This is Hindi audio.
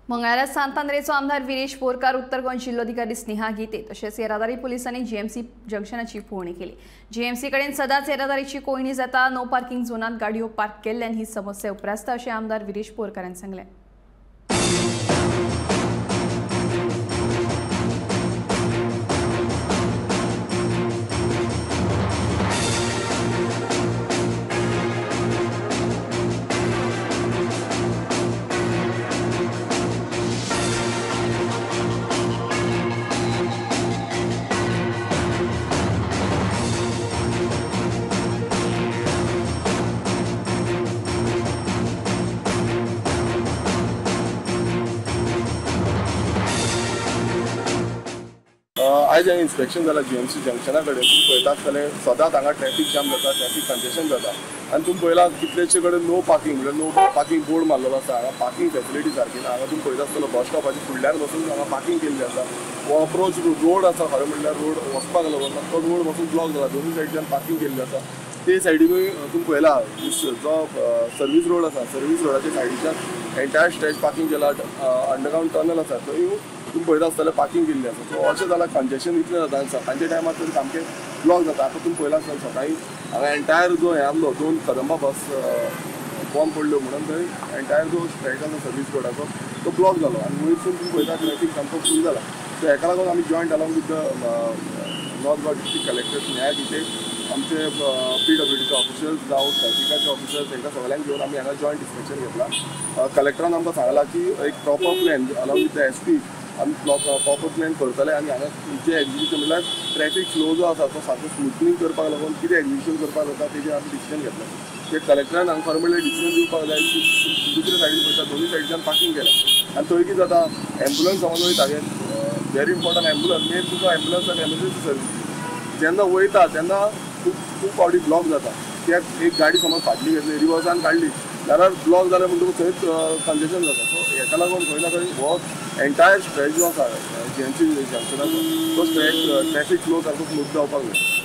मंगळारा सांतांद्रेचो आमदार विरेश बोरकार, उत्तर गोंय जिल्लोधिकारी स्नेहा गीते तशेंच येरादारी पुलिसांनी जीएमसी जंक्शनाची पळोवणी केली। जीएमसी कडेन सदांच येरादारीची कोयणी जाता, नो पार्किंग झोनांत गाडयो पार्क केल्ल्यान ही समस्या उपरासता अशें आमदार विरेश बोरकारान सांगलें। आज इन्स्पेक्शन जाला जीएमसी जंक्शना कडेन। तुम्ही पळयता आसतले सदांच हांगा ट्रॅफिक जाम जाता, ट्रॅफिक कंजेशन जाता आनी तुम्ही पळयला कितलेशे कडेन नो पार्किंग म्हणजे नो पार्किंग बोर्ड मारलेलो आसा। हांगा पार्किंग फेसिलिटी सारकी ना। हांगा तुम्ही पळयता आसतलो बस स्टॉपाच्या फुडल्यान बसून हांगा पार्किंग केल्ली आसा। हो अप्रोच रोड आसा, खरें म्हणल्यार रोड वचपाक लागून तो रोड बसून ब्लॉक जाला, दोनूय सायडीच्यान पार्किंग केल्ली आसा। ते सायडीनूय तुम्ही पळयला जो सर्वीस रोड आसा, सर्वीस रोडाच्या सायडीच्यान एंटायर स्ट्रेच पार्किंग केला। अंडरग्राउंड टनल आसा थंय तुम्ही पळयता आसतलें पार्किंग केल्ली आसा। सो अशें जाल्यार कंजेशन इतलें जाता आनी सकाळच्या टायमार तर सामकें ब्लॉक जाता। आतां तुम्ही पळयला आसतलें सकाळीं हांगा एंटायर जो हें आसलो दोन कदंबा बस बॉम्ब पडल्यो म्हणून थंय एंटायर जो स्ट्रेच आसा सर्वीस रोडाचो तो ब्लॉक जालो आनी वयरसून तुम्ही पळयता ट्रॅफिक सामको फूल जाला। सो हेका लागून आमी joint along with north Goa district collector Sneha Gite, आमचे PWDचे ऑफिसर्स जावं ट्रॅफिकाचे ऑफिसर्स तांकां सगळ्यांक घेवन आमी हांगा जॉयंट इन्स्पेक्शन घेतला। कलेक्टरान आमकां सांगला की एक proper plan along with the SP आमी प्रॉपर प्लॅन करतले आनी हांगा जे एक्झिक्युशन म्हणल्यार ट्रॅफिक फ्लो जो आसा तो सारको स्मूथनिंग करपाक लागून कितें एक्झिक्युशन करपाक जाता तेजेर आमी डिसिजन घेतलें। ते कलेक्टरान हांगा खरें म्हणल्यार डिसिजन दिवपाक जाय की दुसरे सायडीन पळयता दोनूय सायडीच्यान पार्किंग केलां आनी थंय कितें जाता एम्बुलन्स समज वयता व्हेरी इम्पॉर्टंट एम्बुलन्स मेन तुका एम्बुलन्स आनी एमर्जन्सी सर्वीस जेन्ना वयता तेन्ना खूब फावटी ब्लॉक जाता। कित्याक एक गाडी समज फाटली घेतली रिवर्सान काडली जाल्यार ब्लॉक जालें म्हणटकूच थंयच कंजेशन जाता। सो हेका लागून खंय ना खंय हो एंटायर स्ट्रेच जो आसा जीएमसी जंक्शनाचो तो स्ट्रेच ट्रॅफिक फ्लो सारको स्मूथ जावपाक जाय।